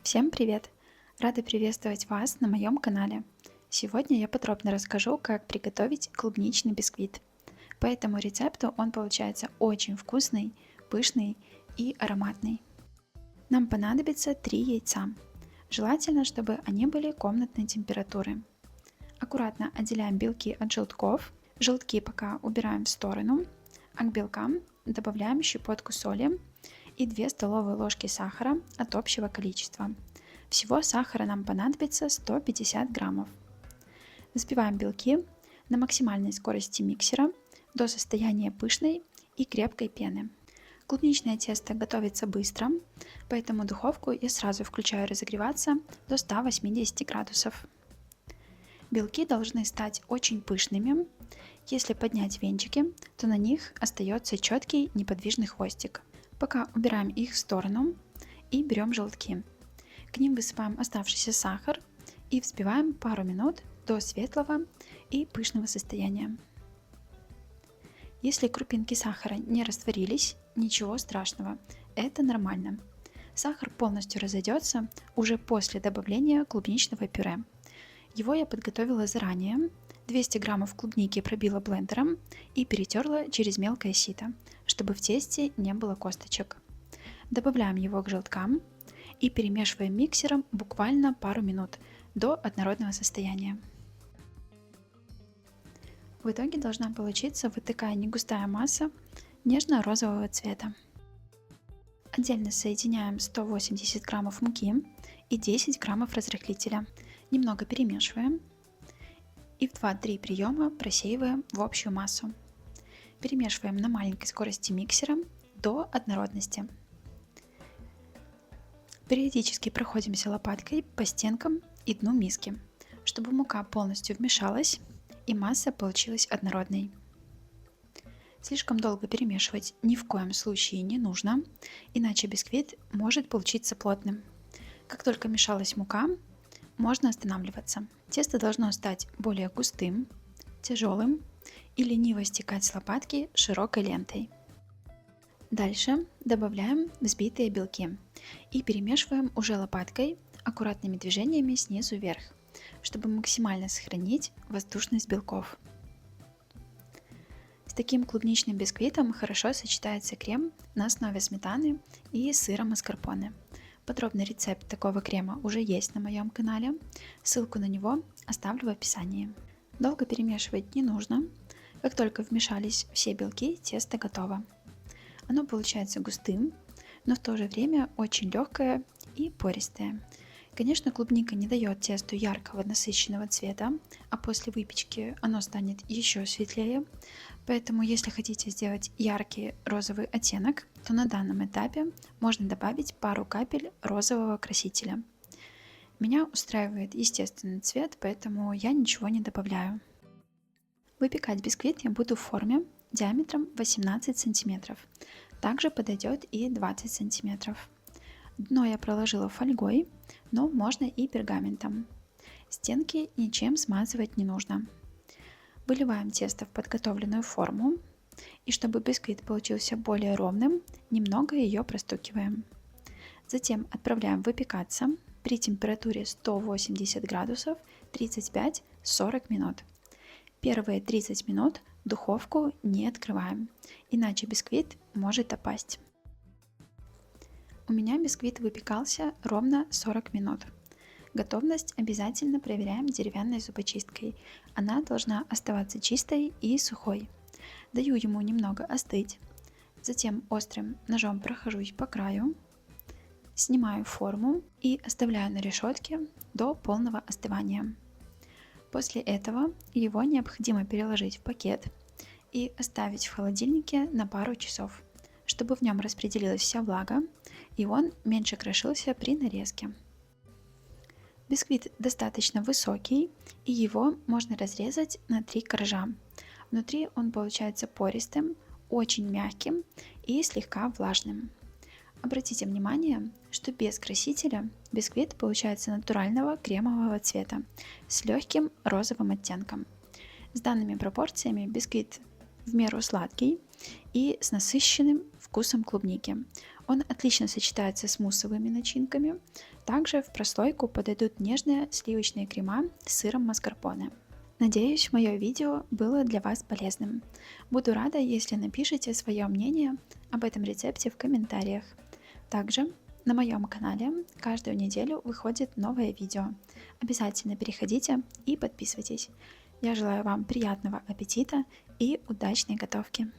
Всем привет! Рада приветствовать вас на моем канале. Сегодня я подробно расскажу, как приготовить клубничный бисквит. По этому рецепту он получается очень вкусный, пышный и ароматный. Нам понадобится 3 яйца. Желательно, чтобы они были комнатной температуры. Аккуратно отделяем белки от желтков. Желтки пока убираем в сторону, а к белкам добавляем щепотку соли и 2 столовые ложки сахара от общего количества. Всего сахара нам понадобится 150 граммов. Взбиваем белки на максимальной скорости миксера до состояния пышной и крепкой пены. Клубничное тесто готовится быстро, поэтому духовку я сразу включаю разогреваться до 180 градусов. Белки должны стать очень пышными. Если поднять венчики, то на них остается четкий неподвижный хвостик. Пока убираем их в сторону и берем желтки. К ним высыпаем оставшийся сахар и взбиваем пару минут до светлого и пышного состояния. Если крупинки сахара не растворились, ничего страшного, это нормально. Сахар полностью разойдется уже после добавления клубничного пюре. Его я подготовила заранее. 200 граммов клубники пробила блендером и перетерла через мелкое сито, чтобы в тесте не было косточек. Добавляем его к желткам и перемешиваем миксером буквально пару минут до однородного состояния. В итоге должна получиться вот такая негустая масса нежно-розового цвета. Отдельно соединяем 180 граммов муки и 10 граммов разрыхлителя. Немного перемешиваем и в 2-3 приема просеиваем в общую массу. Перемешиваем на маленькой скорости миксера до однородности. Периодически проходимся лопаткой по стенкам и дну миски, чтобы мука полностью вмешалась и масса получилась однородной. Слишком долго перемешивать ни в коем случае не нужно, иначе бисквит может получиться плотным. Как только мешалась мука, можно останавливаться. Тесто должно стать более густым, тяжелым и лениво стекать с лопатки широкой лентой. Дальше добавляем взбитые белки и перемешиваем уже лопаткой аккуратными движениями снизу вверх, чтобы максимально сохранить воздушность белков. С таким клубничным бисквитом хорошо сочетается крем на основе сметаны и сыра маскарпоне. Подробный рецепт такого крема уже есть на моем канале, ссылку на него оставлю в описании. Долго перемешивать не нужно, как только вмешались все белки, тесто готово. Оно получается густым, но в то же время очень легкое и пористое. Конечно, клубника не дает тесту яркого насыщенного цвета, а после выпечки оно станет еще светлее. Поэтому, если хотите сделать яркий розовый оттенок, то на данном этапе можно добавить пару капель розового красителя. Меня устраивает естественный цвет, поэтому я ничего не добавляю. Выпекать бисквит я буду в форме диаметром 18 см. Также подойдет и 20 см. Дно я проложила фольгой, но можно и пергаментом. Стенки ничем смазывать не нужно. Выливаем тесто в подготовленную форму, и чтобы бисквит получился более ровным, немного ее простукиваем. Затем отправляем выпекаться при температуре 180 градусов 35-40 минут. Первые 30 минут духовку не открываем, иначе бисквит может опасть. У меня бисквит выпекался ровно 40 минут. Готовность обязательно проверяем деревянной зубочисткой. Она должна оставаться чистой и сухой. Даю ему немного остыть. Затем острым ножом прохожусь по краю. Снимаю форму и оставляю на решетке до полного остывания. После этого его необходимо переложить в пакет и оставить в холодильнике на пару часов, чтобы в нем распределилась вся влага и он меньше крошился при нарезке. Бисквит достаточно высокий, и его можно разрезать на 3 коржа. Внутри он получается пористым, очень мягким и слегка влажным. Обратите внимание, что без красителя бисквит получается натурального кремового цвета с легким розовым оттенком. С данными пропорциями бисквит в меру сладкий и с насыщенным вкусом клубники. Он отлично сочетается с муссовыми начинками, Также в прослойку подойдут нежные сливочные крема с сыром маскарпоне. Надеюсь, мое видео было для вас полезным. Буду рада, если напишите свое мнение об этом рецепте в комментариях. Также на моем канале каждую неделю выходит новое видео. Обязательно переходите и подписывайтесь. Я желаю вам приятного аппетита и удачной готовки.